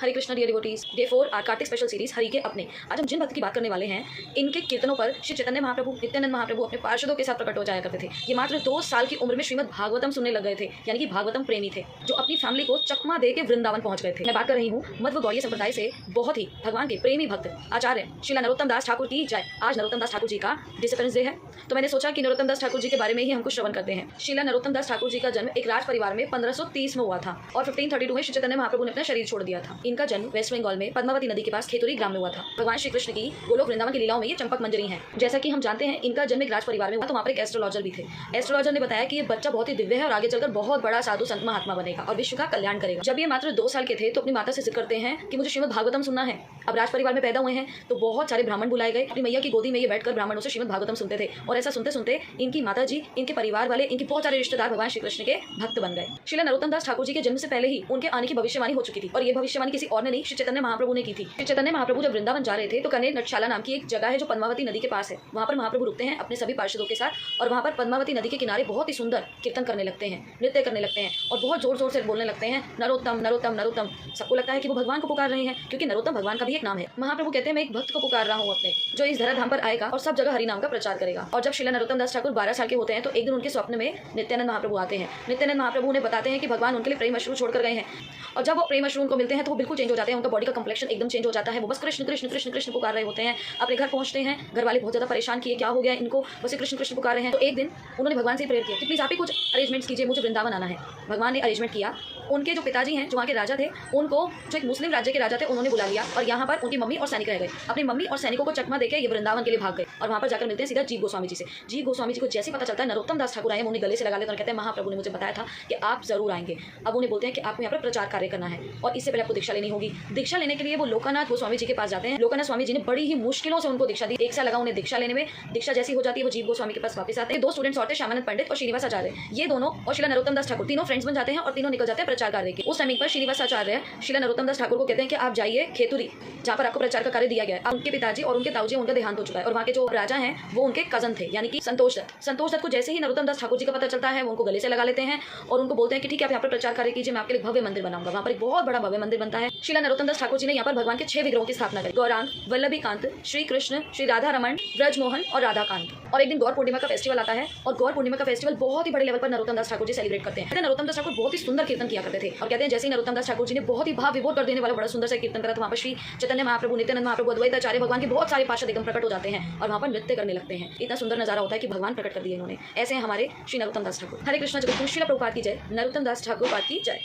Hare Krishna dear devotees, day 4 are Kartik special series Hari के अपने। आज हम जिन भक्त की बात करने वाले हैं, इनके कीर्तनों पर श्री चैतन्य महाप्रभु, नित्यानंद महाप्रभु अपने पार्षदों के साथ प्रकट हो जाया करते थे। ये मात्र 2 साल की उम्र में श्रीमद् भागवतम सुनने लग गए थे, यानी कि भागवतम प्रेमी थे, जो अपनी फैमिली को चकमा दे के वृंदावन पहुंच गए थे। मैं बात कर रही हूँ मध्व गौड़ीय संप्रदाय से बहुत ही भगवान के प्रेमी भक्त आचार्य श्रीला नरोत्तम दास ठाकुर की जय। आज नरोत्तम दास ठाकुर जी का डिसअपीयरेंस डे है, तो मैंने सोचा कि नरोत्तम दास ठाकुर जी के बारे में ही हम कुछ श्रवण करते हैं। श्रीला नरोत्तम दास ठाकुर जी का जन्म एक राज परिवार में 1530 में हुआ था और 1532 में श्री चैतन्य महाप्रभु ने अपना शरीर छोड़ दिया था। इनका जन्म वेस्ट बंगाल में पद्मावती नदी के पास खेतुरी ग्राम में हुआ था। भगवान श्री कृष्ण की गोलोक वृंदावन की लीलाओं में ये चंपक मंजरी है। जैसा कि हम जानते हैं, इनका जन्म एक राज परिवार में हुआ, तो वहाँ पर एक एस्ट्रोलॉजर भी थे। एस्ट्रोलॉजर ने बताया कि ये बच्चा बहुत ही दिव्य है और आगे चलकर बहुत बड़ा साधु संत महात्मा बनेगा और विश्व का कल्याण करेगा। जब ये मात्र 2 साल के थे तो अपनी माता से जिक्र करते हैं कि मुझे श्रीमद् भागवतम सुनना है। अब राज परिवार में पैदा हुए हैं तो बहुत सारे ब्राह्मण बुलाए गए। अपनी मैया की गोदी में ये बैठकर ब्राह्मणों से श्रीमद् भागवतम सुनते थे और ऐसा सुनते सुनते इनकी माता जी, इनके परिवार वाले, इनके बहुत सारे रिश्तेदार भगवान श्री कृष्ण के भक्त बन गए। श्रीला नरोत्तम दास ठाकुर जी के जन्म से पहले ही उनके आने की भविष्यवाणी हो चुकी थी और ये भविष्यवाणी किसी और ने नहीं, श्री चैतन्य महाप्रभु ने की थी। श्री चैतन्य महाप्रभु जब वृंदावन जा रहे थे तो कनेर नटशाला नाम की एक जगह है जो पद्मावती नदी के पास है। वहाँ पर महाप्रभु रुकते हैं अपने सभी पार्षदों के साथ और वहाँ पर पद्मावती नदी के किनारे बहुत ही सुंदर कीर्तन करने लगते हैं, नृत्य करने लगते हैं और बहुत जोर जोर से बोलने लगते हैं नरोत्तम नरोत्तम नरोत्तम। सबको लगता है कि वो भगवान को पुकार रहे हैं, क्योंकि नरोत्तम भगवान का भी एक नाम है। महाप्रभु कहते हैं मैं एक भक्त को पुकार रहा हूँ अपने, जो इस धराधाम पर आएगा और सब जगह हरि नाम का प्रचार करेगा। और जब श्रीला नरोत्तम दास ठाकुर 12 साल के होते हैं तो एक दिन उनके स्वप्न में नित्यानंद महाप्रभु आते हैं। नित्यानंद महाप्रभु उन्हें बताते हैं कि भगवान उनके लिए प्रेम अश्रु छोड़कर गए हैं और जब वो प्रेम अश्रु उनको मिलते हैं तो वो बिल्कुल चेंज हो जाते हैं। उनका बॉडी का कंप्लेक्शन एकदम चेंज हो जाता है। वो बस कृष्ण कृष्ण कृष्ण कृष्ण पुकार रहे होते हैं। अपने घर पहुंचते हैं, घर वाले बहुत ज्यादा परेशान किए, क्या हो गया इनको, बस कृष्ण कृष्ण पुकार रहे हैं। तो एक दिन उन्होंने भगवान से प्रेयर किया कि प्लीज आप ही कुछ अरेंजमेंट्स कीजिए, मुझे वृंदावन आना है। भगवान ने अरेंजमेंट किया। उनके जो पिताजी हैं, जो वहाँ के राजा थे, उनको, जो एक मुस्लिम राज्य के राजा थे, उन्होंने बुला लिया और यहाँ पर उनकी मम्मी और सैनिक रह गए। अपनी मम्मी और सैनिकों को चकमा देकर ये वृंदावन के लिए भाग गए और वहाँ पर जाकर मिलते हैं सीधा जीव गोस्वामी जी से। जीव गोस्वामी जी को जैसे पता चलता है नरोत्तम दास ठाकुर आए, उन्हें गले से लगा लेते और कहते हैं महाप्रभु ने मुझे बताया था कि आप जरूर आएंगे। अब उन्हें बोलते हैं कि आपको यहाँ पर प्रचार कार्य करना है और इससे पहले आपको दीक्षा लेनी होगी। दीक्षा लेने के लिए वो लोकानाथ गोस्वामी जी के पास जाते हैं। लोकानाथ स्वामी जी ने बड़ी ही मुश्किलों से उनको दीक्षा दी। 1 साल लगा उन्हें दीक्षा लेने में। दीक्षा जैसी हो जाती है वो जीव गोस्वामी के पास वापस आते हैं। 2 स्टूडेंट्स और थे, श्यामानंद पंडित और श्रीनिवास आचार्य। ये दोनों और श्रीला नरोत्तम दास ठाकुर तीनों फ्रेंड्स बन जाते हैं और तीनों निकल जाते हैं प्रचार कार्य के। उस टाइमिंग पर श्रीनिवास आचार्य श्रीला नरोत्तम दास ठाकुर को कहते हैं कि आप जाइए खेतुरी, जहाँ पर आपको प्रचार का कार्य दिया गया है। उनके पिताजी और उनके ताऊजी, उनका देहांत हो चुका है और वहाँ के जो राजा हैं वो उनके कजन थे, यानी कि संतोष दत्त। संतोष दत्त को जैसे ही नरोत्तम दास ठाकुर जी का पता चलता है वो उनको गले से लगा लेते हैं और उनको बोलते हैं कि ठीक है आप यहाँ पर प्रचार कार्य कीजिए, मैं आपके लिए भव्य मंदिर बनाऊंगा। वहाँ पर एक बहुत बड़ा भव्य मंदिर बनता है। श्रीला नरोत्तम दास ठाकुर जी ने यहाँ पर भगवान के 6 विग्रहों की स्थापना करी, गौरांग, वल्लभीकांत, श्री कृष्ण, श्री राधा रमण, ब्रजमोहन और राधाकांत। और एक दिन गौर पूर्णिमा का फेस्टिवल आता है और गौर पूर्णिमा का फेस्टिवल बहुत ही बड़े लेवल पर नरोत्तम दास ठाकुर जी सेलिब्रेट करते हैं। नरोत्तम दास ठाकुर बहुत ही सुंदर कीर्तन किया करते थे और कहते हैं जैसे ही नरोत्तम दास ठाकुर जी ने बहुत ही भाव विभोर कर देने वाला बड़ा सुंदर से कीर्तन करा, तो वहाँ पर श्री चैतन्य महाप्रभु, नित्यानंद महाप्रभु, अद्वैत आचार्य, भगवान के बहुत सारे पार्षद एकदम प्रकट हो जाते हैं और वहाँ पर नृत्य करने लगते हैं। इतना सुंदर नजारा होता है कि भगवान प्रकट कर दिए इन्होंने। ऐसे हैं हमारे श्री नरोत्तम दास ठाकुर। हरे कृष्णा जगत श्रीला प्रभुपाद की जय। नरोत्तम दास ठाकुर पाद की जय।